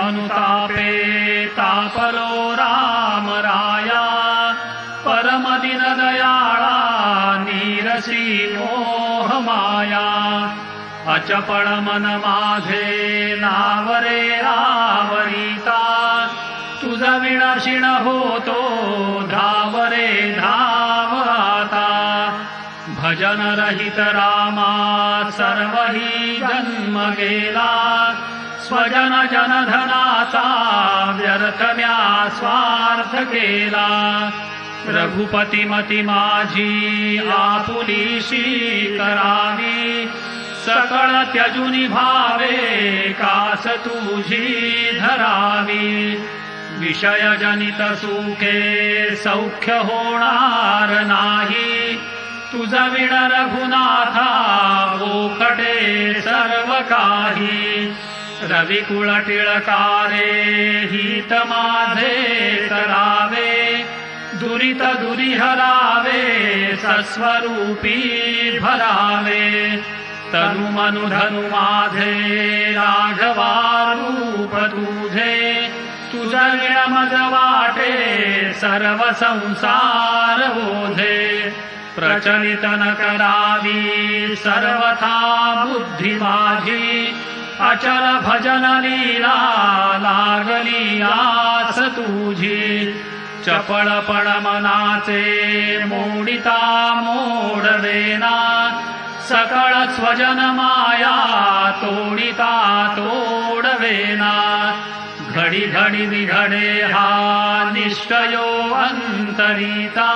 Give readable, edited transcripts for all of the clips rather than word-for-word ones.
अनुतापे तापलो राम राया परम दिन दयाळा नीरसी मोह माया अचपळ मन माझे नावरे आवरिता तुझ विनाशिण होतो धावरे धाव आता भजन रहित रामा सर्वही जन्म गेला स्वजन जनधनाचा व्यर्थ म्या स्वार्थ केला रघुपती मती माझी आपुलीशी करावी सकळ त्यजुनी भावे कास तुझी धरावी विषय जनित सुखे सौख्य होणार नाही तुझ विण रघुनाथा ओखटे सर्व काही रविकुळ टिळकारे हित माझे करावे दुरित दुरी हरावे सस्वरूपी भरावे तनु मनु धनु माझे राघवा रूप तुझे तुझ विण मज वाटे सर्व संसार ओझे प्रचलित न करावी सर्वथा बुद्धी माझी अचल भजन लीला लागली आस तुझी चपळपण मनाचे मोडिता मोडवेना सकळ स्वजन माया तोडिता तोडवेना घडी घडी बिघडे हा निश्चयो अंतरिता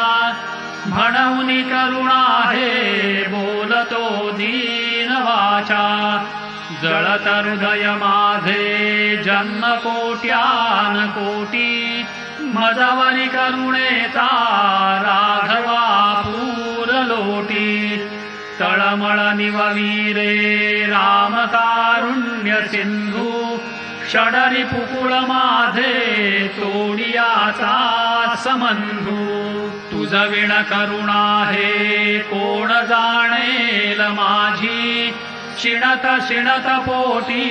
म्हणून करुणा हे बोलतो दीन वाचा जळत हृदय माझे जन्म कोट्यान कोटी मजवरी करुणेचा राघवा पूर लोटी तळमळ निववीरे राम कारुण्य सिंधू षडरी पुकुळ माझे तोडियाचा समंधू तुझ विण करुणा हे कोण जाणेल माझी शिणत शिणत पोटी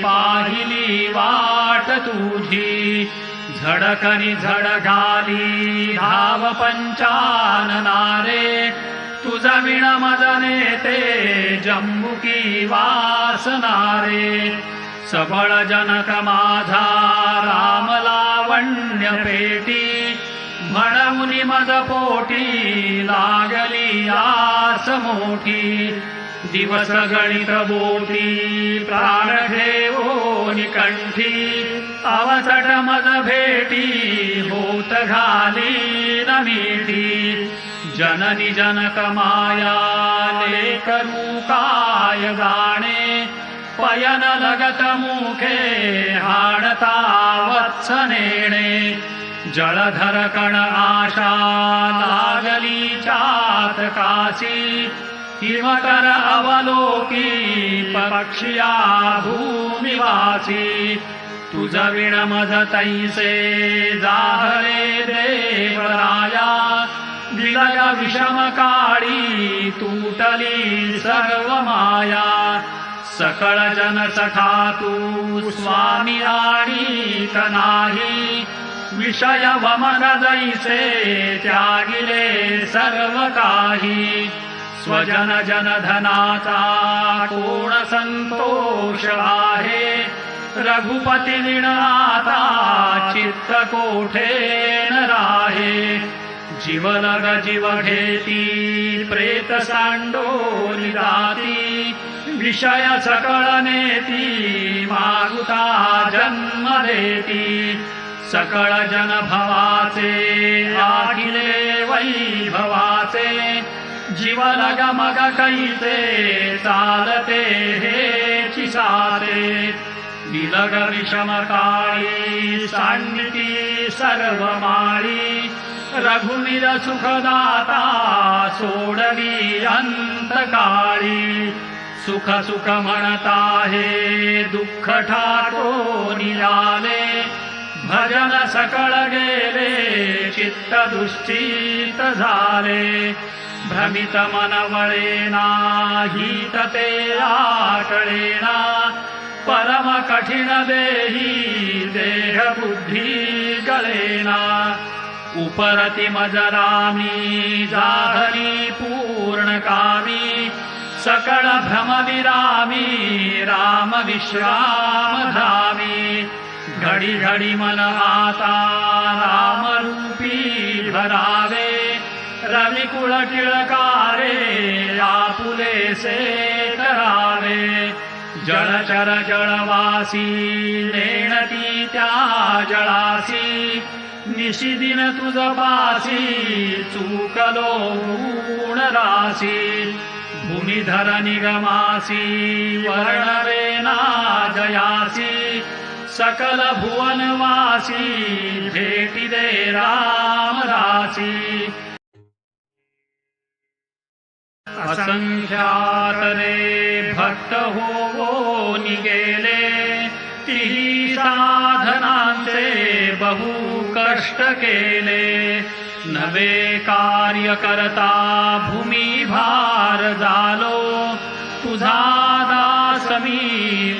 पाहिली वाट तुझी झडकनी झड घाली धाव पंचाननारे तुझ विण मजने ते जंबुकी वासनारे सबळ जनक माझा राम लावण्य पेटी म्हणून मज पोटी लागली आस मोठी दिवस गणित बोटी प्राण ठेवोनी कंठी अवचट मज भेटी होत घाली न मिठी जननी जनक माया लेकरू काय गाणे पयन लगत मुखे हाडता वत्स नेणे जलधर कण आशा लागली चातकासी हिमकर अवलोकी पक्षिया भूमिवासी तुझ विण मज तैसे जाहले देवराया विलय विषम काळी तुटली सर्व माया सकळ जन सखा तू स्वामी आणीक नाही विषय वमन जैसे त्यागिले सर्व काही स्वजन जन धनाचा कोण संतोष आहे रघुपती विण आता चित्त कोठे न राहे जीवलग जीव घेती प्रेत सांडोली जाती विषय सकळ नेती मागुता जन्म देती सकळ जन भवाचे आखिले वैभवाचे जीवलग मग कैसे चालते हे चिसारे विलग विषम काळी सांडिती सर्व माळी रघुवीर सुखदाता सोडवी अंतकाळी सुख सुख म्हणता हे दुःख ठाको निराले भजन सकळ गेले चित्त दुश्चित झाले भ्रमित मन वळेना हित ते आटळेना परम कठीण देही देह बुद्धी गळेना उपरती मजरामी जाहली पूर्ण कामी सकळ भ्रमविरामी राम विश्राम धामी घडी घडी मन आता राम रूपी भरावे रविकुळ टिळकारे आपुलेसे करावे जळचर जळवासी नेणती त्या जळासी निशिदिन तुझ पासी चुकलो ऊण रासी भूमिधर निगमासी वर्णवेना जयासी सकल भुवनवासी भेटी दे राम रासी असंख्यात रे भक्त होवो निगेले तिही साधनांचे बहु कष्ट केले नवे कार्य करता भूमी भार झालो तुझा दास मी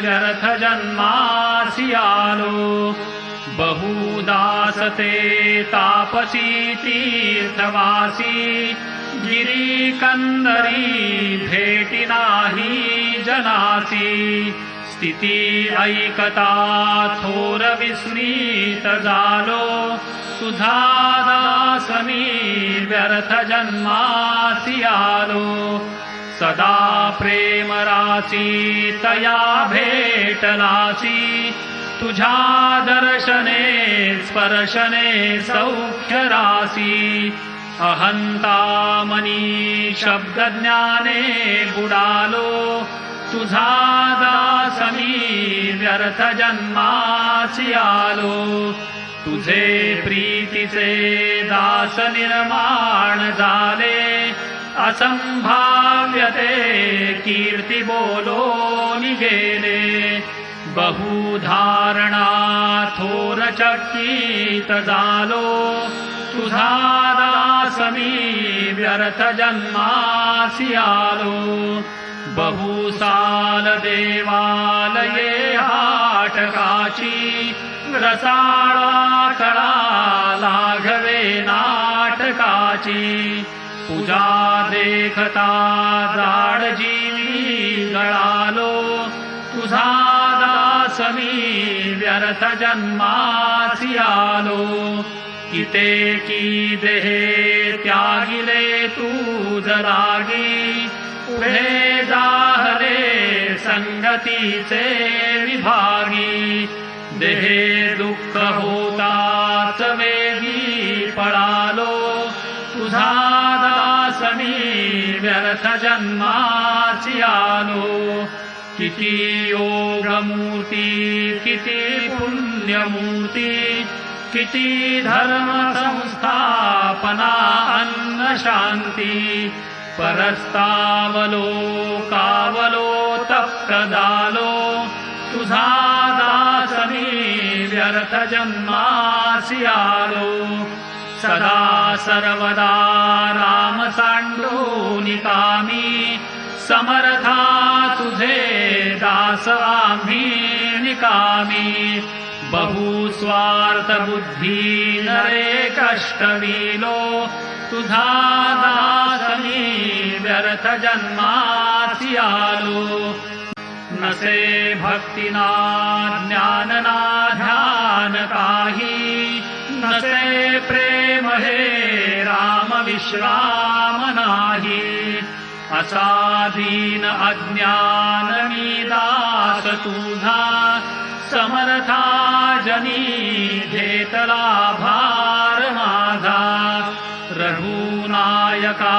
व्यर्थ जन्मासी आलो बहुदास ते तापसी तीर्थवासी गिरी कंदरी भेटी नाही जनासी स्थिती ऐकता थोर विस्मित झालो तुझा दास मी व्यर्थ जन्मासी आलो सदा प्रेम रासी तया भेटलासी तुझ्या दर्शने स्पर्शने सौख्य रासी अहंता मनी शब्द ज्ञाने बुडालो तुझा दास मी व्यर्थ जन्मासी आलो तुझे प्रीतीचे दास निर्माण झाले असंभाव्य ते कीर्ती बोलो निगेले बहुधारणा थोर चकित झालो तुझा दास मी व्यर्थ जन्मासी आलो बहुसाल देवालये हाटकाची रसाळा कळा लाघवे नाटकाची पूजा देखता जाड जीवी गळालो तुझा दास मी व्यर्थ जन्मासी आलो कितेकी देहे त्यागिले तू जरागी पुढे जाहले संगतीचे विभागी देहे दुःख होताच वेगी पळालो तुझा दास मी व्यर्थ जन्मासी आलो किती योगमूर्ती किती पुण्यमूर्ती किती धर्म संस्थापना अन्न शांती परस्तावलो कावलो तप्त झालो तुझा दास मी व्यर्थ जन्मासी आलो सदा सर्वदा राम सांडो निकामी समर्था तुझे दास आम्ही निकामी बहुस्वार्थ बुद्धी नरे कष्टविलो तुझा दास मी व्यर्थ जन्मासी आलो नसे भक्तिना ज्ञानना ध्यान काही नसे प्रेम हे राम विश्राम नाही असा दीन अज्ञान मी दास तुझा समर्था जनी घेतला भार माझा रघुनायका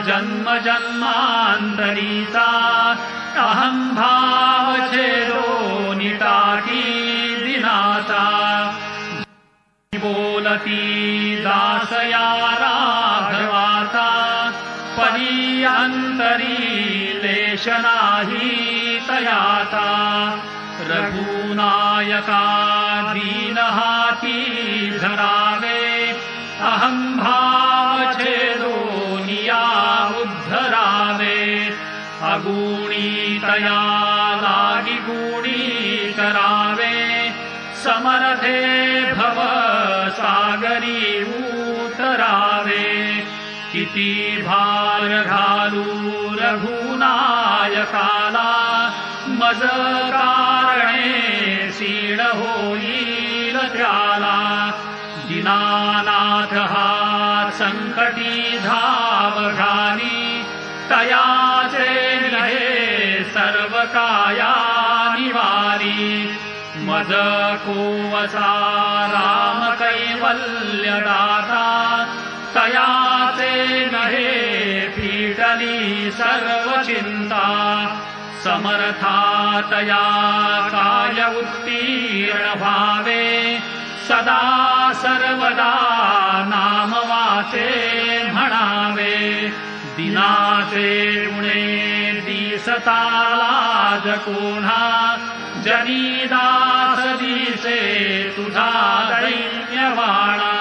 जन्म जन्मांतरीचा अहंभाव छेदो निटाकी दिनाचा बोलती दासया राघवाचा परी अंतरी लेश नाही तयाता रघुनायका दीन हाती धरावे अहंभाव छेदो निया उद्धरावे अगुणी तया लागी गुणी समर्थे भव सागरी उतरावे किती भार घालू रघुनायकाला मज कारणे सीड होईल त्याला दीनानाथ हा संकटी धाव घाली तयाचे निहे सर्व काया निवारी मज कोवसा राम कैवल्य दाता तयाचे नहे पीडली सर्व चिंता समर्था तया काय उत्तीर्ण भावे सदा सर्वदा नाम वाचे म्हणावे दिनाचे उणे दिसता लाज कोणा जनीदास दिसे तुझा दैन्यवाणा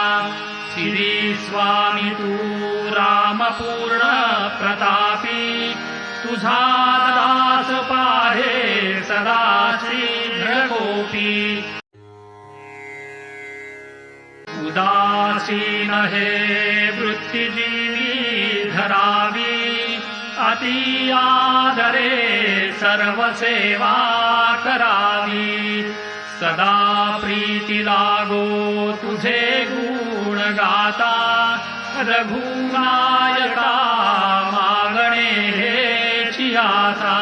श्री स्वामी तू रामपूर्ण प्रतापी तुझा दास पाहे सदा शीघ्र कोपी उदासीन हे वृत्तिजीवी धरावी अति आदरे सर्व सेवा करावी सदा प्रीती लागो तुझे गुण गाता रघुनायका मागणे हेची आता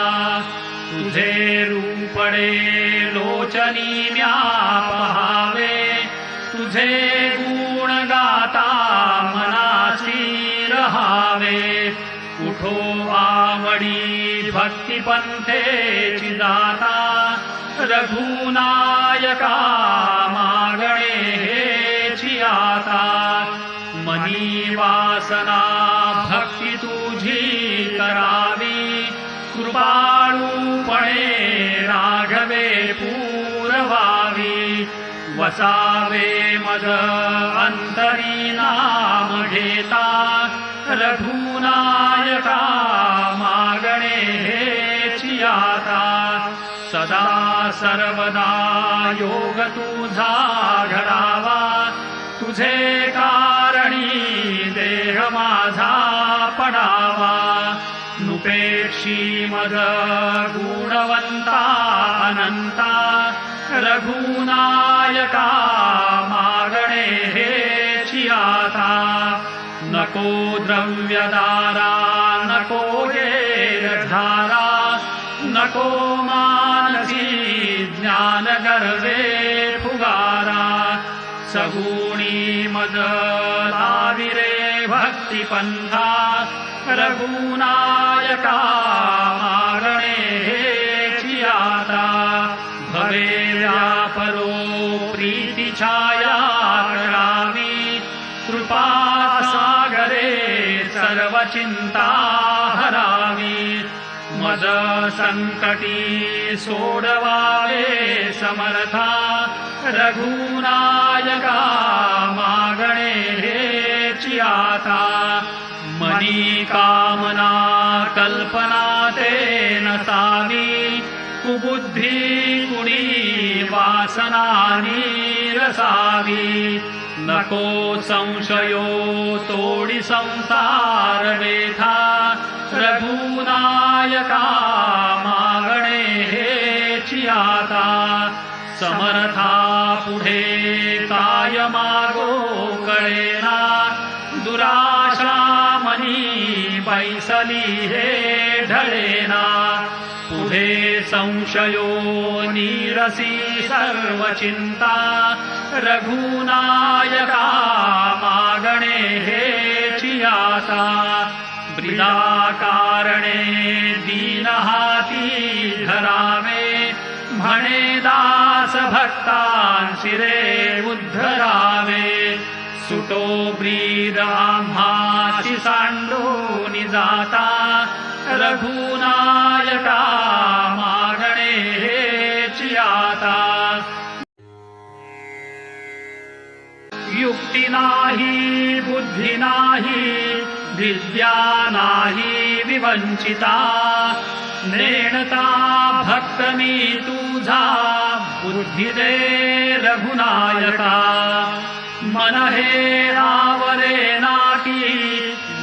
तुझे रूपडे लोचनी म्या पहावे तुझे गुण गाता मनासी रहावे उठो आवडी भक्ती पंथेची दाता रघुनायका मागणे हेची आता मनी वासना भक्ती तुझी करावी कृपाळूपणे राघवे पूरवावी वसावे मज अंतरी नाम घेता रघुनायका मागणे हेची आता सदा सर्वदा योग तुझा घडावा तुझे कारणी देह माझा पडावा नुपेक्षी मज गुणवंता अनंता रघुनायका मागणे हेची आता नको द्रव्यदारा नको धारा नको मानसी ज्ञान गर्वे फुगारा सगुणी मज लाविरे भक्ती पंथा रघुनायका मागणे हेची आता भवे व्यापरो प्रीती छाया करावी कृपा सागरे सर्व चिंता हरावी मज संकटी सोडवावे समर्था रघुनायका मागणे हेची आता मनी कामना कल्पना ते नसावी कुबुद्धी कुणी वासना निरसावी नको संशयो तोडी संसार वेथा रघुनायका मागणे हेची आता समर्था पुढे काय मागो कळेना दुराशा मनी बैसली हे ढळेना पुढे संशयो नीरसी सर्व चिंता रघुनायका मागणे हेची आता ब्रीदा कारणे दीन हाती धरावे म्हणे दास भक्तांशिरे उद्धरावे सुटो ब्रीद आम्हासी सांडून जाता रघुनायका मागणे हेची आता युक्ती नाही बुद्धी नाही विद्या नाही विवंचिता नेणता भक्त मी तुझा बुद्धी दे रघुनायका मन हे आवरे नाकी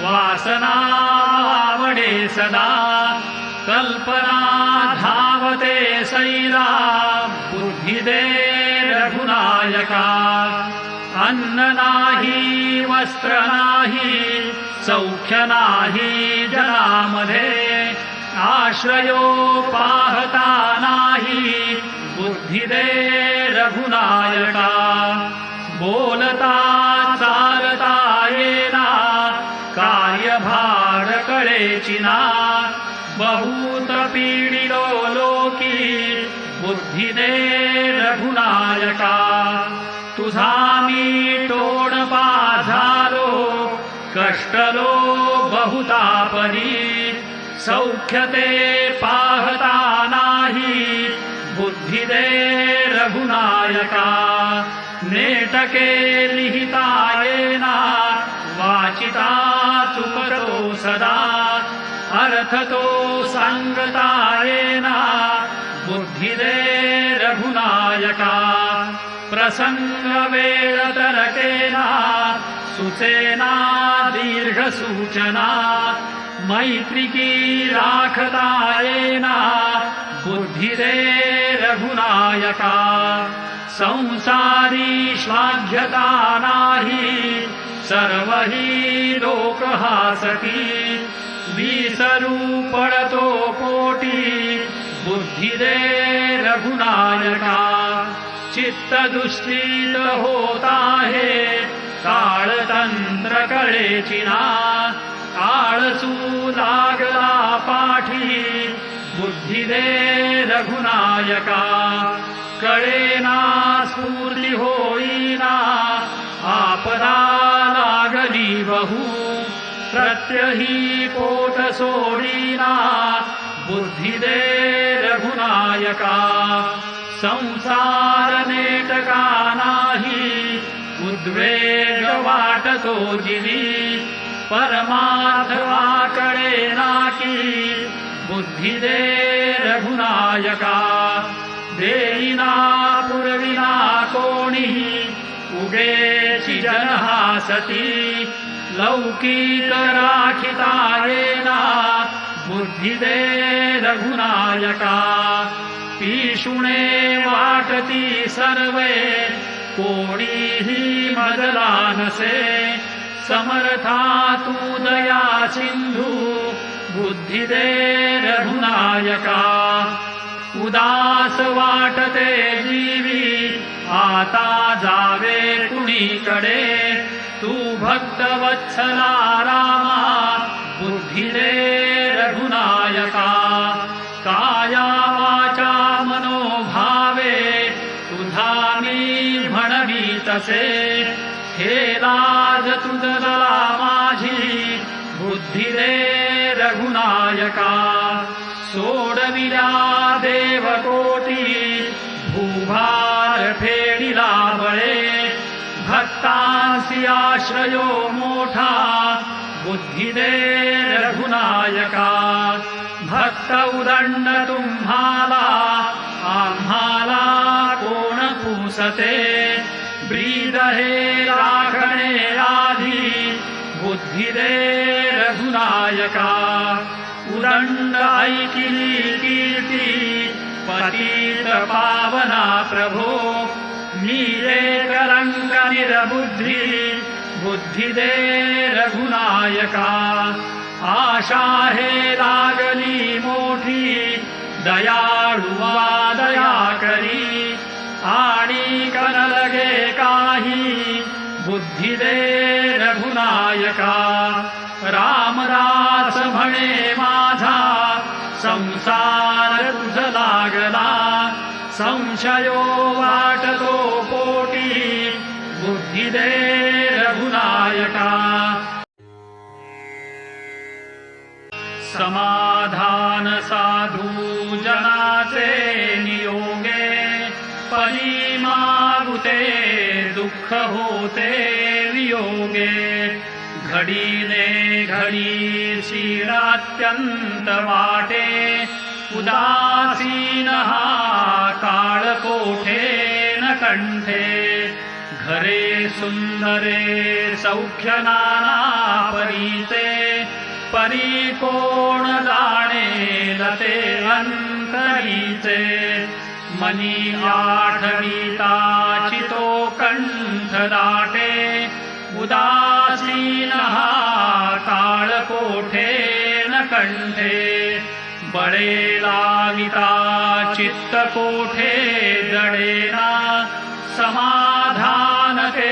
वासना आवडे सदा कल्पना धावते सैरा बुद्धी दे रघुनायका अन्न नाही वस्त्र नाही सौख्य नाही जनामध्ये आश्रयो पाहता नाही बुद्धी दे रघुनायका बोलता चालता येना कार्यभार कळेची ना बहुत पीडिलो लोकी बुद्धी दे रघुनायका तुझा मी तोडपा झालो कष्टलो बहुता परी सौख्य ते पाहता नाही बुद्धी दे रघुनायका नेटके लिहिता येना वाचिता चुकतो सदा अर्थ तो सांगता येना बुद्धी दे रघुनायका प्रसंग वेळ तरकेना सुचेना दीर्घ सूचना मैत्रिकी राखता येना बुद्धी दे रघुनायका संसारी श्लाघ्यता नाही सर्वही लोक हासती विसरू पडतो पोटी बुद्धी दे रघुनायका चित्त दुष्टीत होत आहे काळतंत्र कळेची ना आळसू लागला पाठी बुद्धी दे रघुनायका कळेना स्फूर्ती होईना आपदा लागली बहु प्रत्यही पोट सोडीना बुद्धी दे रघुनायका संसार नेटका नाही उद्वेग वाटतो जीवी परमार्थ आकडे नाकी बुद्धी दे रघुनायका देईना पुरविना कोणी उगेची जनहासती लौकिक राखिता येना बुद्धी दे रघुनायका पिशुणे वाटती सर्वे कोणीही मजला नसे समर्था तू दया सिंधू बुद्धी दे रघुनायका उदास वाटते जीवी आता जावे कुणीकडे तू भक्त वत्सला रामा बुद्धी दे रघुनायका काया वाचा मनोभावे तुझा मी म्हणवी तसे हे लाज तुझला माझी बुद्धी दे रघुनायका सोडविला देवकोटी भूभार फेडिला बळे भक्तांसी आश्रयो मोठा बुद्धी दे रघुनायका भक्त उदंड तुम्हाला आम्हाला कोण पुसते ब्रीद हे राखणे आधी बुद्धी दे रघुनायका उदंड ऐकिली कीर्ती पतित पावना प्रभो मीरे करंग निरबुद्धी बुद्धी दे रघुनायका आशा हे लागली मोठी दयाळुवा दया करी आणि कनलगे काही बुद्धी दे रघुनायका रामदास म्हणे माझा संसार तुझ लागला संशयो वाटतो पोटी बुद्धी दे रघुनायका समाधान साधू जनाचे नियोगे परी मागुते दुःख होते वियोगे घडीने घडी शिरात्यंत वाटे उदासीन हा काळ कोठे न कंठे घरे सुंदरे सौख्य नाना परीचे परी कोण जाणेल ते अंतरीचे मनी आठविता चितो कंठ दाटे उदासीन हा काळ कोठे न कंठे बळे लाविता चित्त कोठे जडेना समाधान ते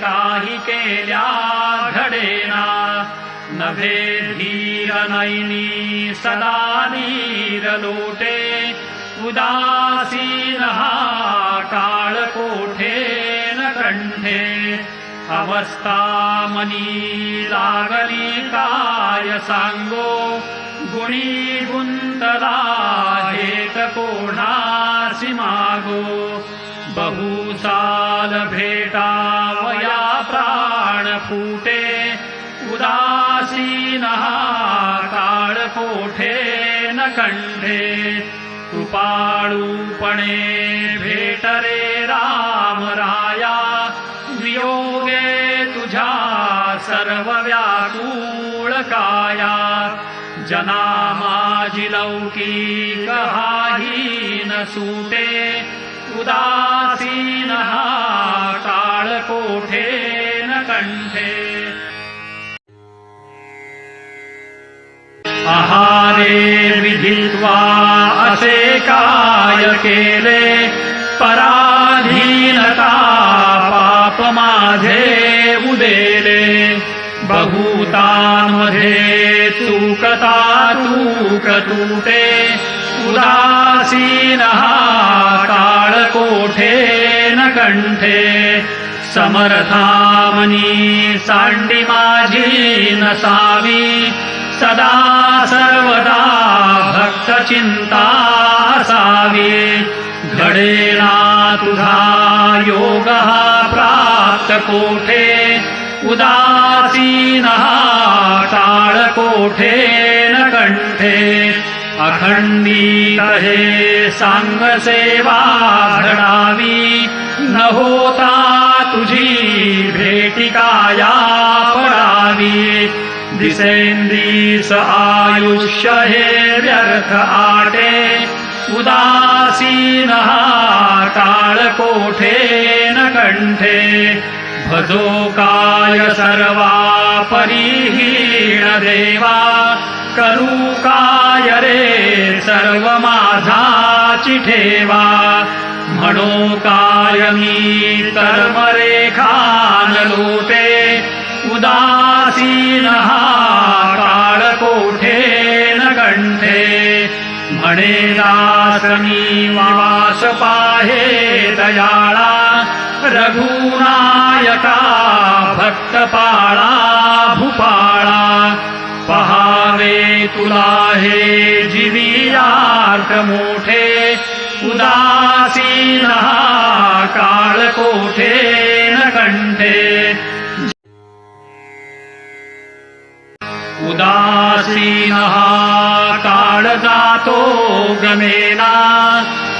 काही केल्या घडेना नभे धीर नैनी सदा नीर लोटे उदासीन हा काळ कोठे न कंठे अवस्था मनी लागली काय सांगो गुणी गुंतला हेत कोणासी मागो बहुसाल भेटावया प्राण फुटे उदासीन हा काळ कोठे न कंठे कृपाळूपणे भेट रे राम राया वियोगे तुझ्या सर्व व्याकुळ काया जना माझी लौकिक हाही न सुटे उदासीन हा काळ कोठे न कंठे आहारे विधित्वा असे काय केले पराधीनता पाप माझे उदेले बहुतांमध्ये चुकता तूक तुटे उदासीन हा काळ कोठे न कंठे समर्थामनी सांडी माझी नसावी सदा सर्वदा भक्त चिंता असावी घडेना तुझा योग हा प्राप्त कोठे उदासीन हा काळ कोठे न कंठे अखंडित हे सांग सेवा घडावी न होता तुझी भेटी काया पडावी दिसेंदिस आयुष्य हे व्यर्थ आटे उदासीन हा काळ कोठे न कंठे भजो काय सर्वा परिहीण देवा करू काय रे सर्व माझाची ठेवा म्हणो काय मी कर्मरेखा न लोटे उदासीन हा काळ कोठे न कंठे म्हणे दासनी वास पाहे दयाळा रघुनायका भक्त पाळा भूपाळा पहावे तुला हे जीवियार्थ मोठे उदासीन हा काळ कोठे न कंठे उदासीन हा काळ जातो गमेना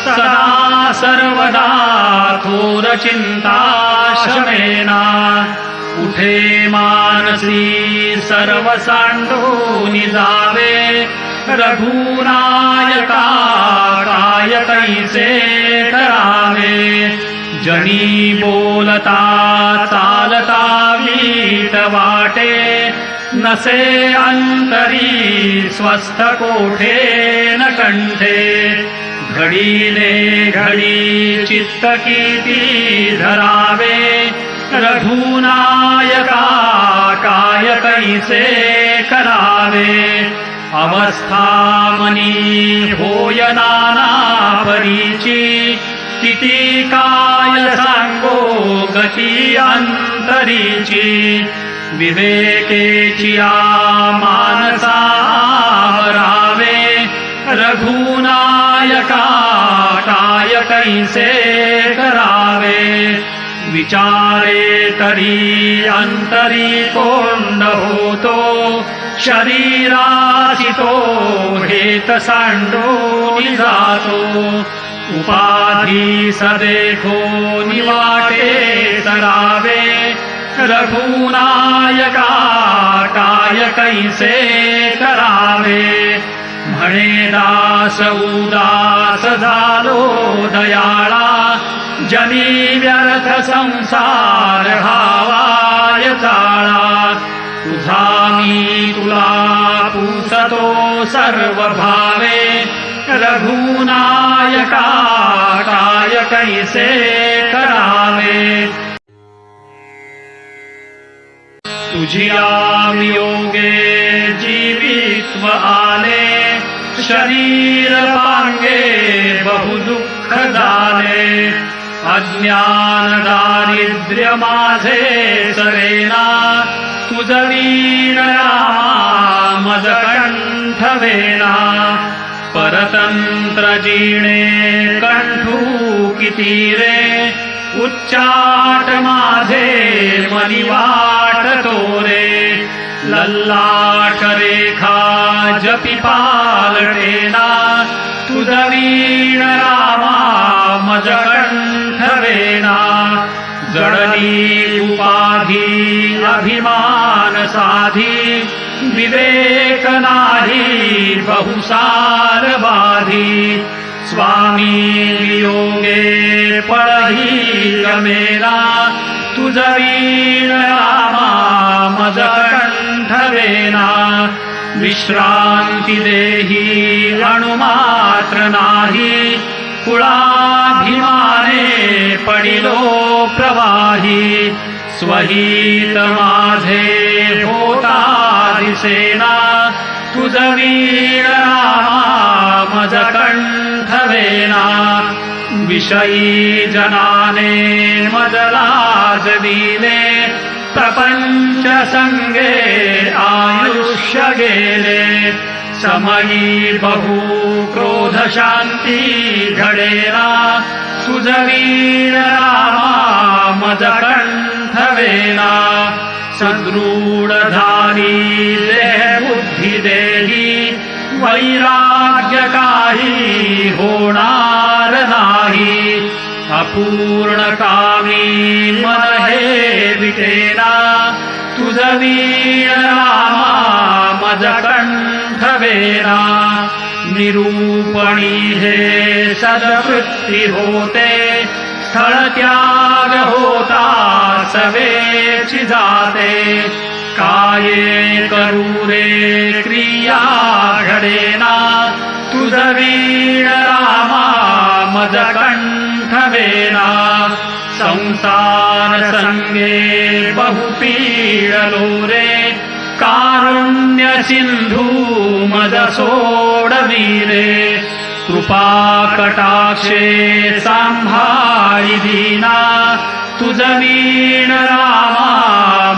सदा सर्वदा थोर चिंता शमेना उठे मानसी सर्व सांडून जावे रघुनायका काय कैसे करावे जनी बोलता चालता वीट वाटे नसे अंतरी स्वस्थ कोठे न कंठे घडीने घडी चित्त किती धरावे रघुनायका काय कैसे करावे अवस्था मनी होय नाना परीची किती काय सांगो गती अंतरीची विवेकेची मानसा रावे रघुनायका काय कैसे करावे विचारे तरी अंतरी कोंड होतो शरीरासी तो हेत सांडून जातो उपाधी सदेखो निवाटे सरावे रघुनायका काय कैसे करावे म्हणे दास उदास झालो दयाळा जनी व्यर्थ संसार हावाय चाळा तुझा मी तुला पूसतो सर्व भावे रघुनायका काय कैसे करावे तुझिया वियोगे जीवित्व आले शरीर पांगे बहु दुःख झाले अज्ञान दारिद्र्य माझे सरेना तुझ वीण रामा मज कंठ वेना परतंत्र जीणे कंठू किती रे उच्चाट माझे मनी वाटतो रे लल्लाट रेखा जपी पालटेना तुझ वीण रामा मज कंठ वेना जडली उपाधी अभिमान साधी विवेक नाही बहुसार बाधी स्वामी वियोगे पळही गमेला तुझ वीण रामा मज कंठ वेना विश्रांती देही अणुमात्र नाही कुळाभिमाने पडिलो प्रवाही स्वहित माझे होता दिसेना तुझ वीण रामा मज कंठ वेना विषयी जनाने मज लाज दिले प्रपंच संगे आयुष्य गेले समयी बहु क्रोध शांती घडेला तुझ वीण रामा मज कंठ वेना सदृढ झाली देह बुद्धी देही वैराग्य काही होणार नाही अपूर्ण कामी मन हे विटेना तुझ वीण रामा मज कंठ वेना निरूपणी हे सद्वृत्ती होते स्थळ त्याग होता सवेची जाते काये करू रे क्रिया घडेना तुझ वीण रामा मज कंठ वेना संसार संगे बहु पीडलो रे कारुण्य सिंधू मज सोडविले कृपा कटाक्षे सांभाळी दीना तुझ वीण रामा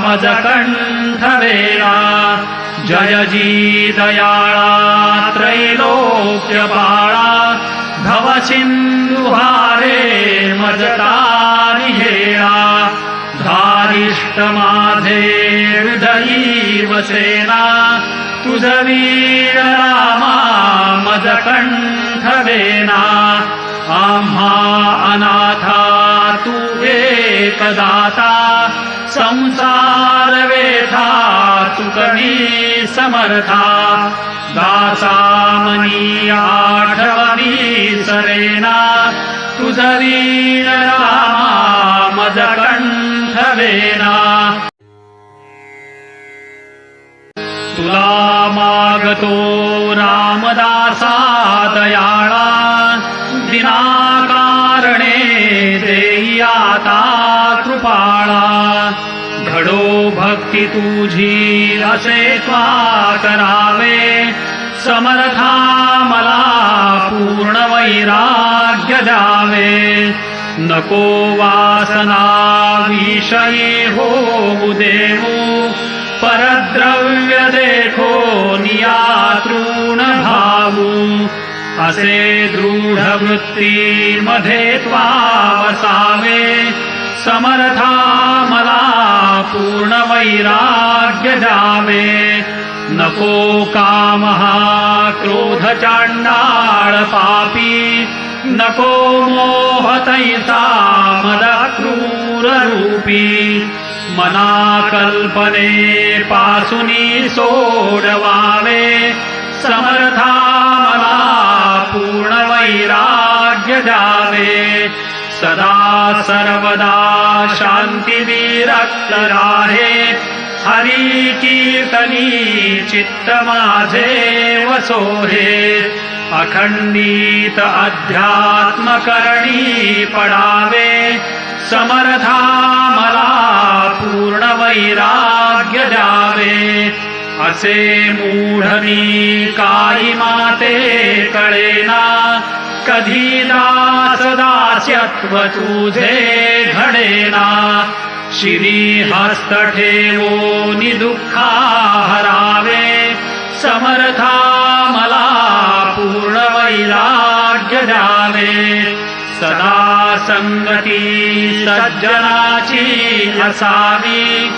मज कंठ वेना जय जी दयाळा त्रैलोक्य बाळा भव सिंधु हारे मज तारी हेळा धारिष्ट माझे हृदयी वसेना तुझ वीण रामा मज कंठ वेना आम्हा अनाथा तू एक दाता संसार वेथा चुकवी समर्था दासा मनी आठवणी सरेना तुझ वीण रामा मज कंठ वेना तुला मागतो रामदासा दयाळा विनाकारणे देई आता कृपाळा घडो भक्ती तुझी असे त्वा करावे समर्था मला पूर्ण वैराग्य द्यावे नको वासना विषयी होऊ देऊ परद्रव्य देखो नियातृण भावू असे दृढ वृत्ती मध्ये त्वा वसावे समर्था मला पूर्ण वैराग्य द्यावे नको काम हा क्रोध चांडाळ पापी नको मोह तैसा मद क्रूर रूपी मना कल्पने पासुनी सोडवावे समर्था मला पूर्ण वैराग्य द्यावे सदा सर्वदा शांती विरक्त राहे हरी कीर्तनी चित्त माझे वसोहे अखंडित अध्यात्म करणी पडावे समर्था मला पूर्ण वैराग्य द्यावे असे मूढमी काही माते कळेना कधी दास दास्यत्व तुझे घडेना शिरी हस्त ठेवोनी दुःखा हरावे समर्था मला पूर्ण वैराग्य द्यावे सदा संगती सज्जनाची असावी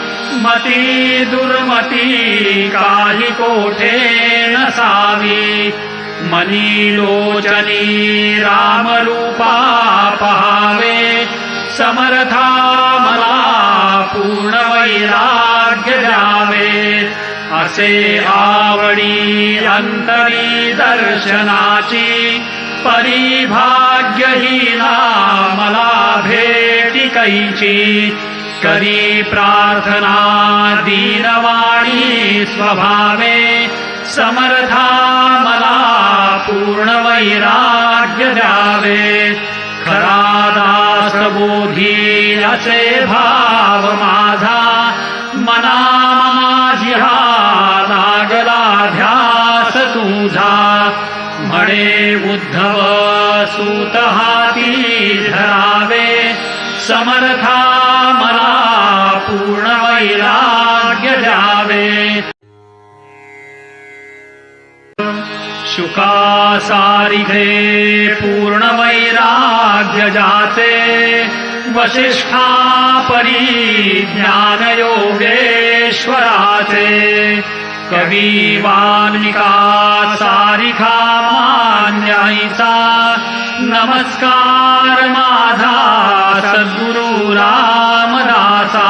मती दुर्मती काही कोठे नसावी मनी लोचनी रामरूपा पहावे समर्था मला पूर्ण वैराग्य द्यावे असे आवडी अंतरी दर्शनाची परिभाग्यहीना मला भेटी कैची करी प्रार्थना दीनवाणी स्वभावे समर्था मला पूर्ण वैराग्य द्यावे खरा दास बोधी असे भाव माझा मना माझी हा लागला ध्यास तुझा म्हणे उद्धव सूत हाती धरावे समर्था मला पूर्ण वैराग्य द्यावे शुकासारिखे पूर्ण वैराग्य जाचे वसिष्ठा परी ज्ञान योगेश्वराचे कवी वाल्मिका सारिखा मान्यायचा नमस्कार माझा सद्गुरु रामदासा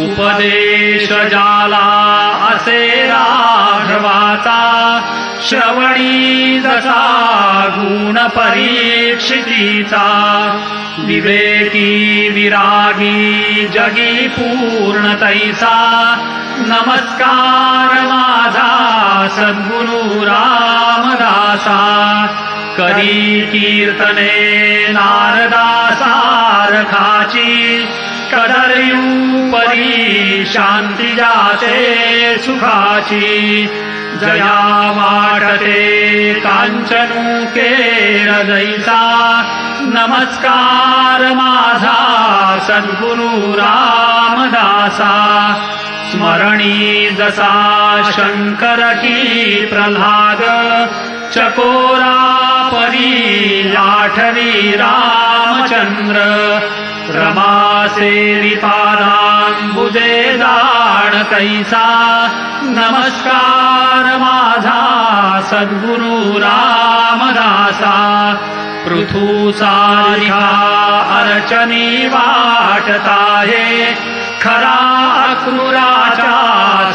उपदेश जाला असे राघवाचा श्रवणी जसा गुण परीक्षितीचा विवेकी विरागी जगी पूर्ण तैसा नमस्कार माझा सद्गुरु रामदासा करी कीर्तने नारदासारखाची कदर्यू परी शांती जाते सुखाची जया वाटते कांचनू केळ जैसा नमस्कार माझा सद्गुरु रामदासा स्मरणी जसा शंकर की प्रल्हाद चकोरा परी आठवी रामचंद्र रमा सेवितारांबुजे जाण कैसा नमस्कार माझा सद्गुरु रामदासा पृथु सारिखा अर्चनी वाटताहे खरा अक्रूराचा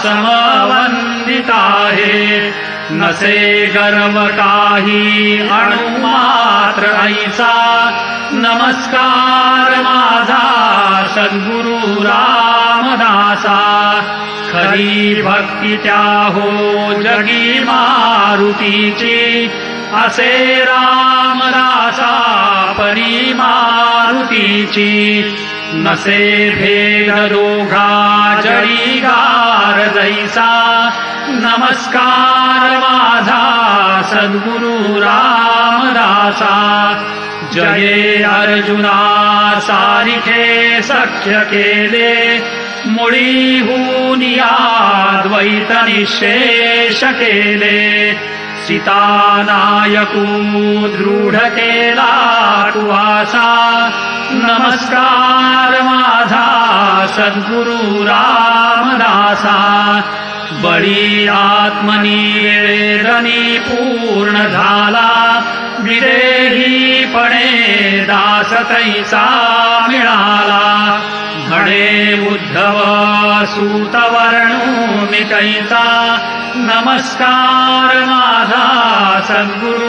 समवंदिताहे नसे गर्व काही अणुमात्र ऐसा नमस्कार माझा सद्गुरु रामदासा खरी भक्ती त्या हो जगी मारुतीची असे रामदासा परी मारुतीची नसे भेद दोघा जडी गार जैसा नमस्कार माझा सद्गुरु रामदासा जये अर्जुना सारिखे सख्य केले मुळी हुनिया द्वैत निशेष केले सीतानायकू दृढ केला कुवासा नमस्कार माझा सद्गुरु रामदासा बळी आत्मनिवेदनी पूर्ण झाला विदेहीपणे दास तैसा मिळाला घडे उद्धव सूत वर्णू मी कैसा नमस्कार माझा सद्गुरु